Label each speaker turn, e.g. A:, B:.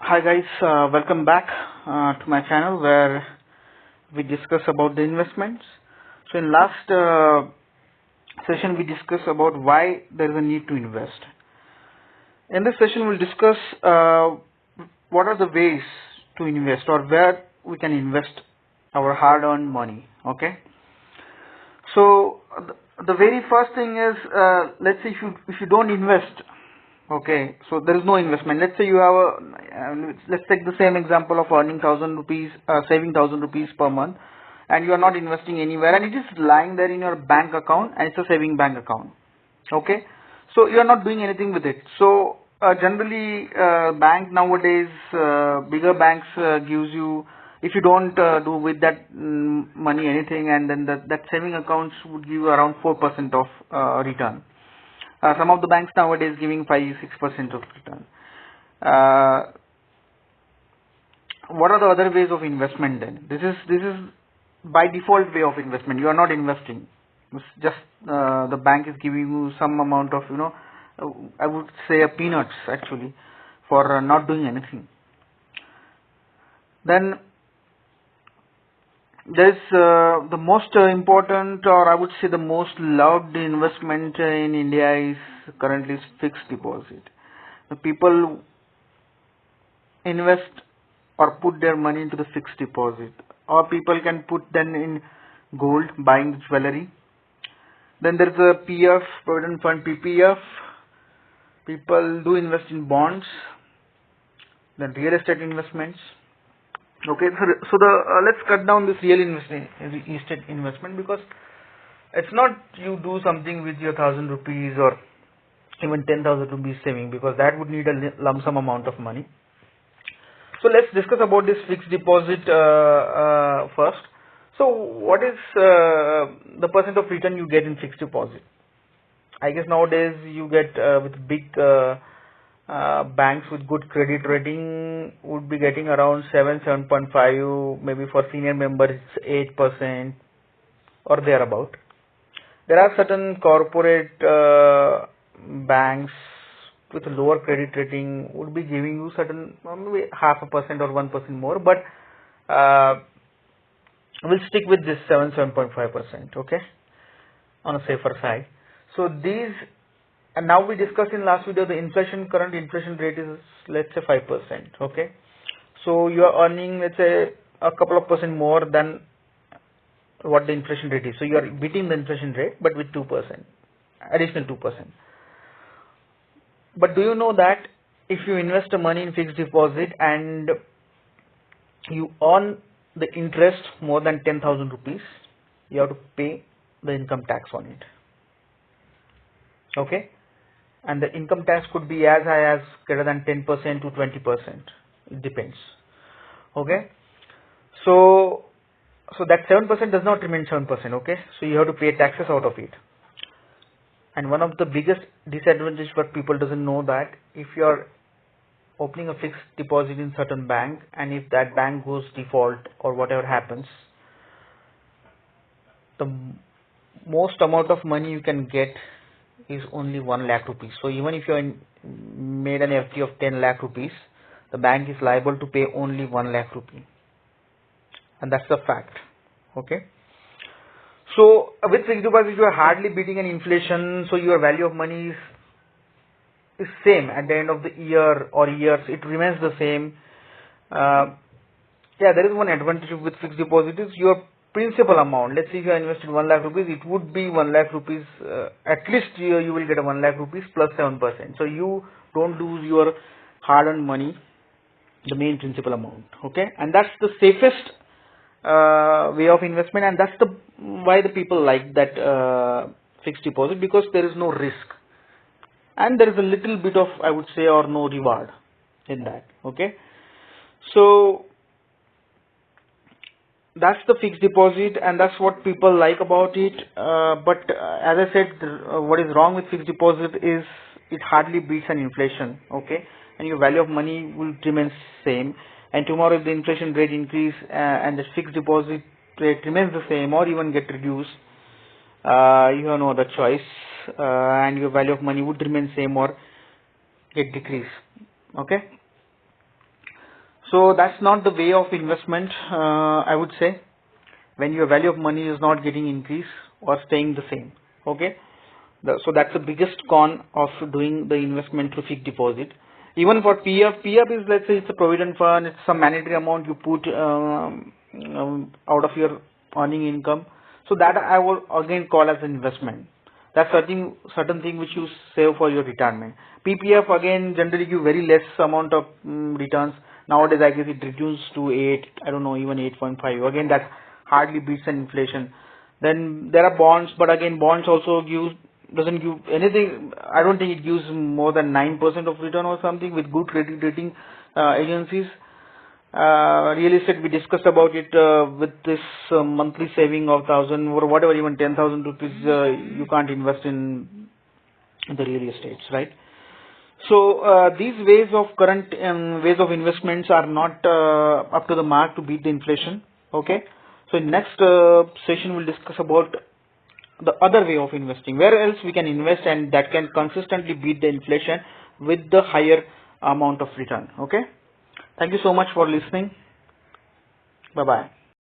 A: Hi guys, welcome back to my channel where we discuss about the investments. So in last session we discussed about why there is a need to invest. In this session we'll discuss what are the ways to invest or where we can invest our hard-earned money. Okay. So the very first thing is, let's say if you don't invest. Okay, so there is no investment. Let's say you have let's take the same example of earning 1,000 rupees, saving 1,000 rupees per month, and you are not investing anywhere, and it is lying there in your bank account, and it's a saving bank account. Okay, so you are not doing anything with it. So generally, bank nowadays, bigger banks gives you, if you don't do with that money anything, and then that saving accounts would give you around 4% of return. Some of the banks nowadays giving 5-6% of return. What are the other ways of investment then? This is by default way of investment. You are not investing. It's just the bank is giving you some amount of, I would say a peanuts actually for not doing anything. Then there's the most important, or I would say the most loved investment in India is currently fixed deposit. The people invest or put their money into the fixed deposit, or people can put them in gold, buying jewelry. Then there's a PF, Provident Fund, PPF. People do invest in bonds. Then real estate investments. Okay, so let's cut down this real estate investment, because it's not you do something with your 1,000 rupees or even 10,000 rupees saving, because that would need a lump sum amount of money. So let's discuss about this fixed deposit first. So what is the percent of return you get in fixed deposit? I guess nowadays you get with big banks with good credit rating would be getting around 7.5, maybe for senior members it's 8% or thereabout. There are certain corporate banks with lower credit rating would be giving you certain maybe 0.5% or 1% more, but we'll stick with this 7.5%, okay, on a safer side. So these, and now we discussed in last video the current inflation rate is, let's say, 5%. Okay, so you are earning, let's say, a couple of percent more than what the inflation rate is. So you are beating the inflation rate, but with 2%, additional 2%. But do you know that if you invest the money in fixed deposit and you earn the interest more than 10,000 rupees, you have to pay the income tax on it. Okay. And the income tax could be as high as greater than 10% to 20%. It depends. Okay. So that 7% does not remain 7%. Okay. So you have to pay taxes out of it. And one of the biggest disadvantages what people doesn't know, that if you are opening a fixed deposit in certain bank, and if that bank goes default or whatever happens, the most amount of money you can get is only 1 lakh rupees. So even if you made an FD of 10 lakh rupees, the bank is liable to pay only 1 lakh rupee, and that's the fact. Okay. So with fixed deposit you are hardly beating an inflation, so your value of money is same at the end of the year or years. It remains the same. Yeah, there is one advantage with fixed deposit is your principal amount. Let's say if you are invested 1 lakh rupees, it would be 1 lakh rupees, at least you will get a 1 lakh rupees plus 7%. So you don't lose your hard-earned money, the main principal amount. Okay, and that's the safest way of investment, and that's why the people like that fixed deposit, because there is no risk and there is a little bit of, I would say, or no reward in that. Okay, so that's the fixed deposit, and that's what people like about it. But as I said, what is wrong with fixed deposit is it hardly beats an inflation. Okay, and your value of money will remain same. And tomorrow if the inflation rate increase and the fixed deposit rate remains the same or even get reduced, you have no other choice, and your value of money would remain same or get decrease. Okay. So that's not the way of investment, I would say, when your value of money is not getting increased or staying the same. Okay. So that's the biggest con of doing the investment through fixed deposit. Even for PF is, let's say, it's a provident fund, it's some mandatory amount you put out of your earning income. So that I will again call as an investment. That's certain thing which you save for your retirement. PPF again generally give very less amount of returns. Nowadays I guess it reduced to 8, I don't know, even 8.5. Again that hardly beats an inflation. Then there are bonds, but again bonds also doesn't give anything. I don't think it gives more than 9% of return or something with good credit rating agencies. Real estate, we discussed about it with this monthly saving of 1,000 or whatever, even 10,000 rupees, you can't invest in the real estates, right? So these ways of current ways of investments are not up to the mark to beat the inflation. Okay. So in next session we'll discuss about the other way of investing, where else we can invest and that can consistently beat the inflation with the higher amount of return. Okay. Thank you so much for listening. Bye bye.